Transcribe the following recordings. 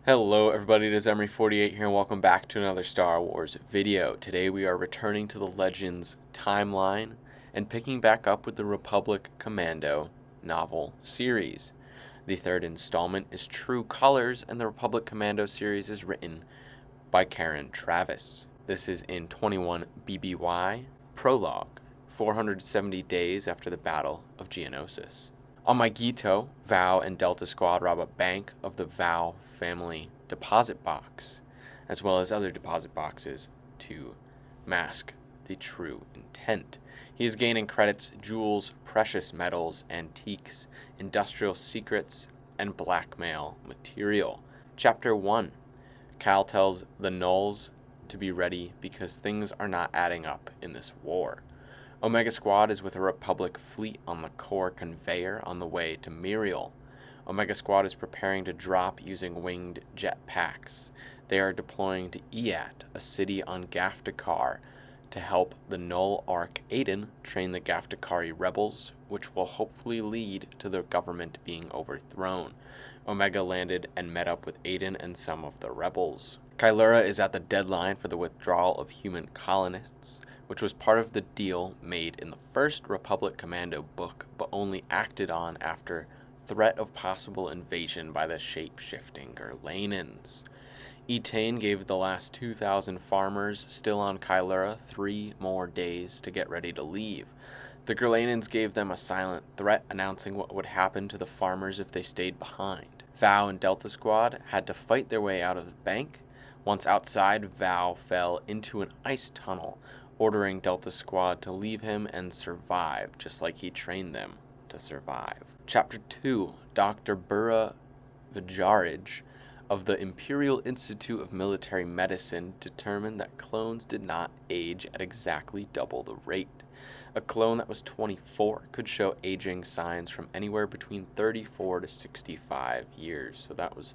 Hello everybody, it is Emery48 here and welcome back to another Star Wars video. Today we are returning to the Legends timeline and picking back up with the Republic Commando novel series. The third installment is True Colors, and the Republic Commando series is written by Karen Travis. This is in 21 BBY Prologue, 470 days after the Battle of Geonosis. On Magito, Val and Delta Squad rob a bank of the Val family deposit box, as well as other deposit boxes, to mask the true intent. He is gaining credits, jewels, precious metals, antiques, industrial secrets, and blackmail material. Chapter 1. Cal tells the Nulls to be ready because things are not adding up in this war. Omega Squad is with a Republic fleet on the core conveyor on the way to Imperial. Omega Squad is preparing to drop using winged jetpacks. They are deploying to Iat, a city on Gaftakar, to help the Null Arc Aiden train the Gaftakari rebels, which will hopefully lead to the government being overthrown. Omega landed and met up with Aiden and some of the rebels. Kylura is at the deadline for the withdrawal of human colonists, which was part of the deal made in the first Republic Commando book, but only acted on after threat of possible invasion by the shape-shifting Gurlanins. Etain gave the last 2,000 farmers still on Kylura 3 more days to get ready to leave. The Gurlanins gave them a silent threat announcing what would happen to the farmers if they stayed behind. Val and Delta Squad had to fight their way out of the bank. Once outside, Val fell into an ice tunnel, ordering Delta Squad to leave him and survive, just like he trained them to survive. Chapter 2. Dr. Burra Vajarij of the Imperial Institute of Military Medicine determined that clones did not age at exactly double the rate. A clone that was 24 could show aging signs from anywhere between 34 to 65 years. So that was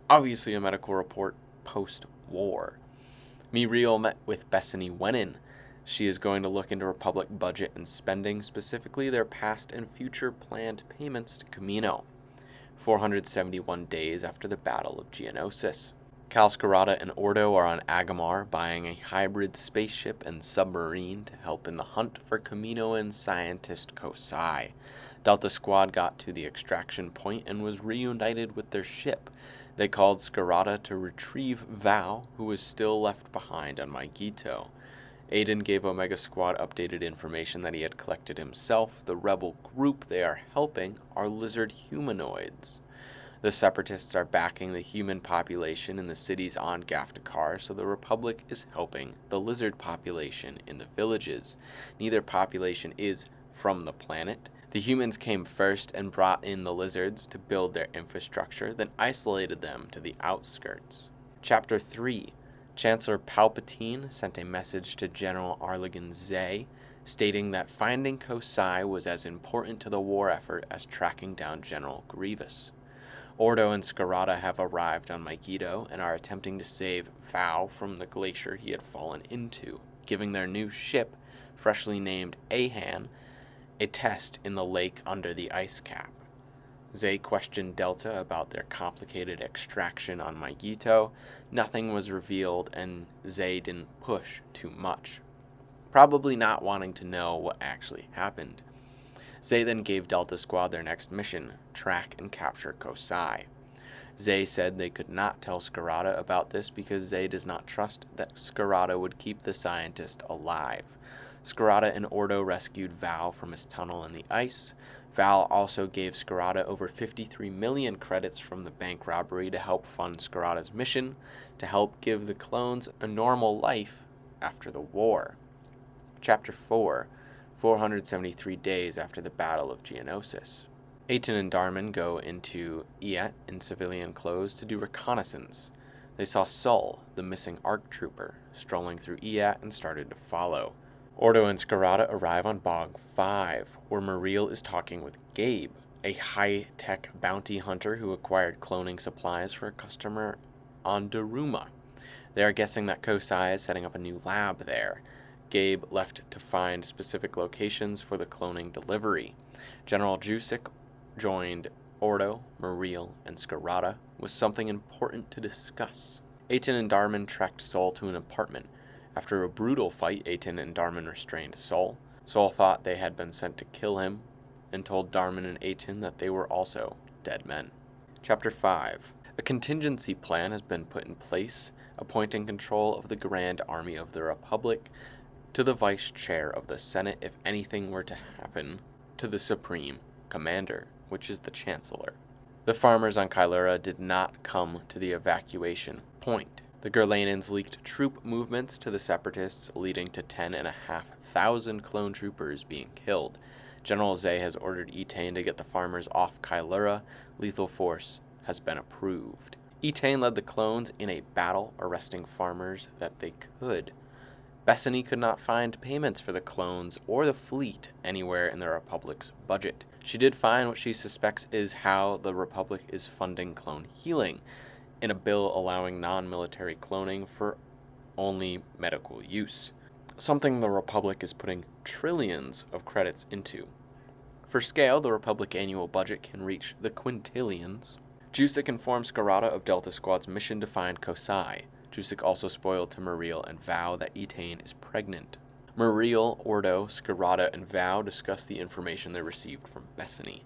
obviously a medical report post-war. Miriel met with Bethany Wenin. She is going to look into Republic budget and spending, specifically their past and future planned payments to Kamino. 471 days after the Battle of Geonosis. Cal Skirata and Ordo are on Agamar buying a hybrid spaceship and submarine to help in the hunt for Kaminoan scientist Kosai. Delta Squad got to the extraction point and was reunited with their ship. They called Skirata to retrieve Val, who was still left behind on Magito. Aiden gave Omega Squad updated information that he had collected himself. The rebel group they are helping are lizard humanoids. The Separatists are backing the human population in the cities on Gaftakar, so the Republic is helping the lizard population in the villages. Neither population is from the planet. The humans came first and brought in the lizards to build their infrastructure, then isolated them to the outskirts. Chapter 3. Chancellor Palpatine sent a message to General Arligan Zay, stating that finding Kosai was as important to the war effort as tracking down General Grievous. Ordo and Skirata have arrived on Magito and are attempting to save Val from the glacier he had fallen into, giving their new ship, freshly named Ahan, a test in the lake under the ice cap. Zay questioned Delta about their complicated extraction on Magito. Nothing was revealed, and Zay didn't push too much, probably not wanting to know what actually happened. Zay then gave Delta Squad their next mission, track and capture Kosai. Zay said they could not tell Skirata about this because Zay does not trust that Skirata would keep the scientist alive. Skirata and Ordo rescued Val from his tunnel in the ice. Val also gave Skirata over 53 million credits from the bank robbery to help fund Skirata's mission to help give the clones a normal life after the war. Chapter 4. 473 days after the Battle of Geonosis. Aten and Darman go into Iat in civilian clothes to do reconnaissance. They saw Sul, the missing ARC trooper, strolling through Iat and started to follow. Ordo and Skirata arrive on Bog 5, where Muriel is talking with Gabe, a high-tech bounty hunter who acquired cloning supplies for a customer on Daruma. They are guessing that Kosai is setting up a new lab there. Gabe left to find specific locations for the cloning delivery. General Jusik joined Ordo, Muriel, and Skirata was something important to discuss. Aten and Darman trekked Sol to an apartment. After a brutal fight, Aten and Darman restrained Sol. Sol thought they had been sent to kill him, and told Darman and Aten that they were also dead men. Chapter 5. A contingency plan has been put in place, appointing control of the Grand Army of the Republic to the Vice Chair of the Senate if anything were to happen to the Supreme Commander, which is the Chancellor. The farmers on Kylura did not come to the evacuation point. The Gurlanins leaked troop movements to the Separatists, leading to 10,500 clone troopers being killed. General Zay has ordered Etain to get the farmers off Kylura. Lethal force has been approved. Etain led the clones in a battle, arresting farmers that they could. Bessany could not find payments for the clones or the fleet anywhere in the Republic's budget. She did find what she suspects is how the Republic is funding clone healing, in a bill allowing non-military cloning for only medical use, something the Republic is putting trillions of credits into. For scale, the Republic annual budget can reach the quintillions. Jusik informs Scarada of Delta Squad's mission to find Kosai. Jusik also spoiled to Muriel and Vow that Etain is pregnant. Muriel, Ordo, Scarada, and Vow discuss the information they received from Bessany.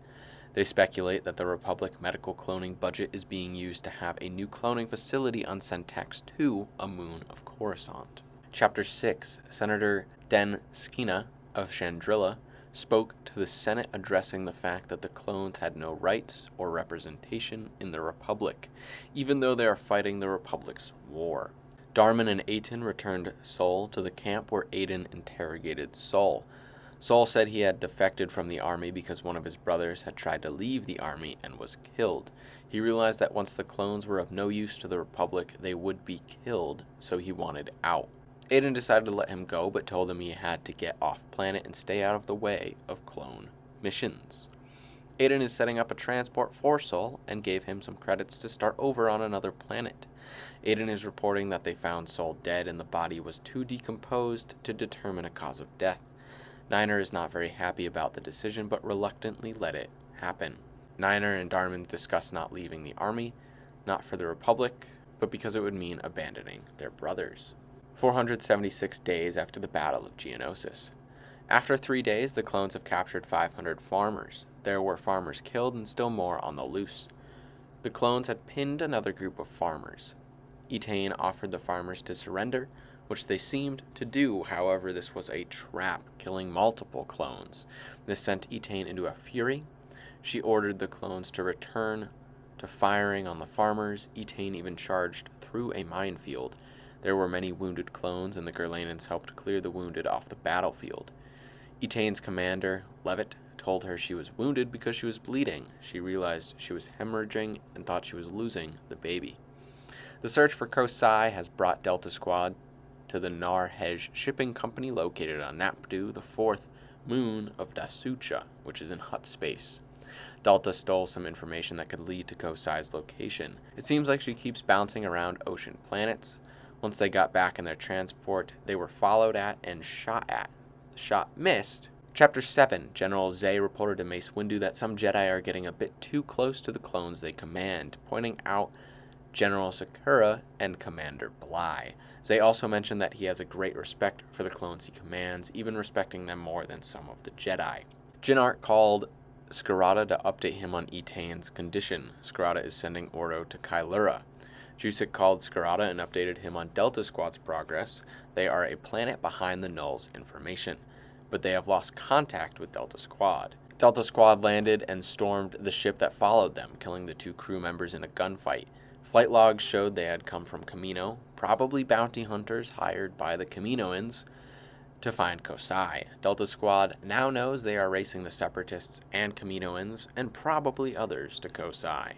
They speculate that the Republic medical cloning budget is being used to have a new cloning facility on Centax II, a moon of Coruscant. Chapter 6. Senator Den Skina of Chandrilla spoke to the Senate addressing the fact that the clones had no rights or representation in the Republic, even though they are fighting the Republic's war. Darman and Aten returned Sol to the camp where Aiden interrogated Sol. Sol said he had defected from the army because one of his brothers had tried to leave the army and was killed. He realized that once the clones were of no use to the Republic, they would be killed, so he wanted out. Aiden decided to let him go, but told him he had to get off planet and stay out of the way of clone missions. Aiden is setting up a transport for Sol and gave him some credits to start over on another planet. Aiden is reporting that they found Sol dead and the body was too decomposed to determine a cause of death. Niner is not very happy about the decision, but reluctantly let it happen. Niner and Darman discuss not leaving the army, not for the Republic, but because it would mean abandoning their brothers. 476 days after the Battle of Geonosis. After 3 days, the clones have captured 500 farmers. There were farmers killed and still more on the loose. The clones had pinned another group of farmers. Etain offered the farmers to surrender, which they seemed to do. However, this was a trap, killing multiple clones. This sent Etain into a fury. She ordered the clones to return to firing on the farmers. Etain even charged through a minefield. There were many wounded clones, and the Gurlanins helped clear the wounded off the battlefield. Etain's commander, Levitt, told her she was wounded because she was bleeding. She realized she was hemorrhaging and thought she was losing the baby. The search for Kosai has brought Delta Squad to the Nar-Hej shipping company located on Napdu, the fourth moon of Dasucha, which is in Hut space. Delta stole some information that could lead to Kosai's location. It seems like she keeps bouncing around ocean planets. Once they got back in their transport, they were followed at and shot at. The shot missed. Chapter 7. General Zay reported to Mace Windu that some Jedi are getting a bit too close to the clones they command, pointing out General Sakura and Commander Bly. Zay also mentioned that he has a great respect for the clones he commands, even respecting them more than some of the Jedi. Jinart called Scarada to update him on Etain's condition. Scarada is sending Ordo to Kylura. Jusik called Scarada and updated him on Delta Squad's progress. They are a planet behind the Null's information, but they have lost contact with Delta Squad. Delta Squad landed and stormed the ship that followed them, killing the 2 crew members in a gunfight. Flight logs showed they had come from Kamino, probably bounty hunters hired by the Kaminoans to find Kosai. Delta Squad now knows they are racing the Separatists and Kaminoans, and probably others, to Kosai.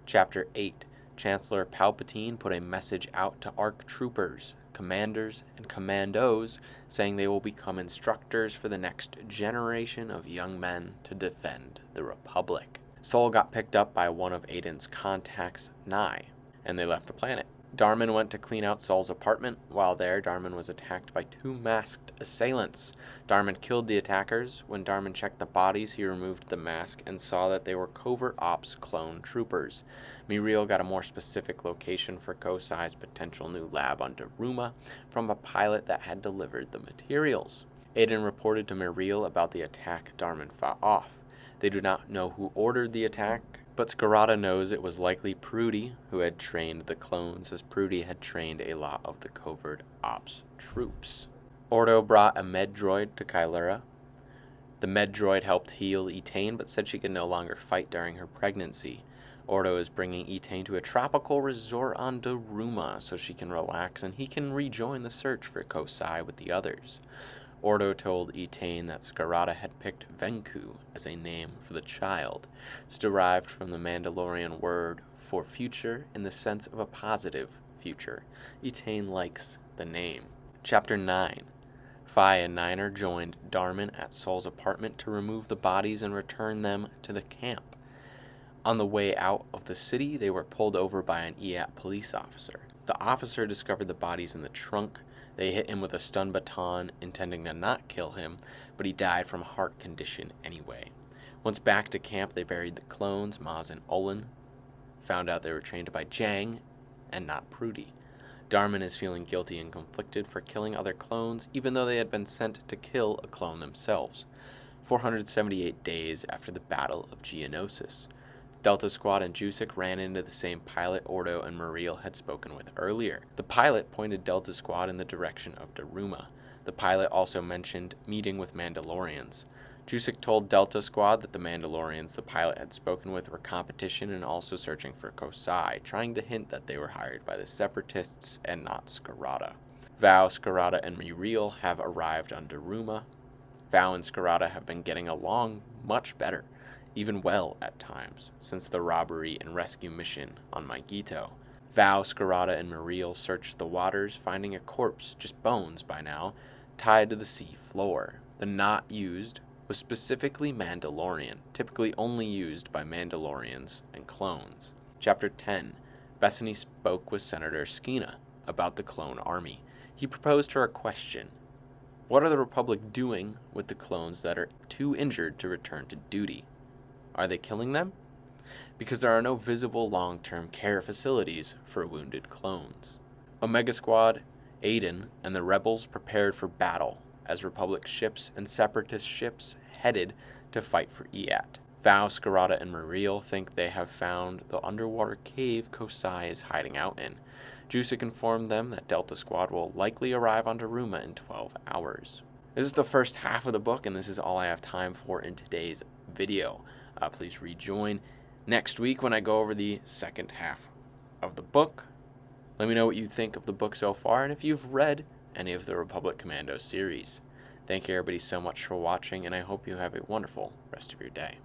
Chapter 8. Chancellor Palpatine put a message out to ARC troopers, commanders, and commandos, saying they will become instructors for the next generation of young men to defend the Republic. Sol got picked up by one of Aiden's contacts, Nye, and they left the planet. Darman went to clean out Saul's apartment. While there, Darman was attacked by 2 masked assailants. Darman killed the attackers. When Darman checked the bodies, he removed the mask and saw that they were covert ops clone troopers. Muriel got a more specific location for Kosai's potential new lab on Daruma from a pilot that had delivered the materials. Aiden reported to Muriel about the attack Darman fought off. They do not know who ordered the attack, but Scarada knows it was likely Prudy who had trained the clones, as Prudy had trained a lot of the covert ops troops. Ordo brought a med droid to Kylura. The med droid helped heal Etain, but said she could no longer fight during her pregnancy. Ordo is bringing Etain to a tropical resort on Daruma so she can relax and he can rejoin the search for Kosai with the others. Ordo told Etain that Scarada had picked Venku as a name for the child. It's derived from the Mandalorian word for future in the sense of a positive future. Etain likes the name. Chapter 9. Fi and Niner joined Darman at Saul's apartment to remove the bodies and return them to the camp. On the way out of the city, they were pulled over by an EAT police officer. The officer discovered the bodies in the trunk. They hit him with a stun baton, intending to not kill him, but he died from a heart condition anyway. Once back to camp, they buried the clones, Maz and Olin. Found out they were trained by Jang and not Prudy. Darman is feeling guilty and conflicted for killing other clones, even though they had been sent to kill a clone themselves. 478 days after the Battle of Geonosis. Delta Squad and Jusek ran into the same pilot Ordo and Muriel had spoken with earlier. The pilot pointed Delta Squad in the direction of Daruma. The pilot also mentioned meeting with Mandalorians. Jusek told Delta Squad that the Mandalorians the pilot had spoken with were competition and also searching for Kosai, trying to hint that they were hired by the Separatists and not Scarada. Val, Scarada, and Muriel have arrived on Daruma. Val and Scarada have been getting along much better, even well at times, since the robbery and rescue mission on Maigito. Val, Scarada, and Muriel searched the waters, finding a corpse, just bones by now, tied to the sea floor. The knot used was specifically Mandalorian, typically only used by Mandalorians and clones. Chapter 10. Bethany spoke with Senator Skina about the clone army. He proposed her a question. What are the Republic doing with the clones that are too injured to return to duty? Are they killing them? Because there are no visible long-term care facilities for wounded clones. Omega Squad, Aiden, and the rebels prepared for battle as Republic ships and Separatist ships headed to fight for EAT. Val, Scarada, and Muriel think they have found the underwater cave Kosai is hiding out in. Jusek informed them that Delta Squad will likely arrive on Daruma in 12 hours. This is the first half of the book, and this is all I have time for in today's video. Please rejoin next week when I go over the second half of the book. Let me know what you think of the book so far, and if you've read any of the Republic Commando series. Thank you everybody so much for watching, and I hope you have a wonderful rest of your day.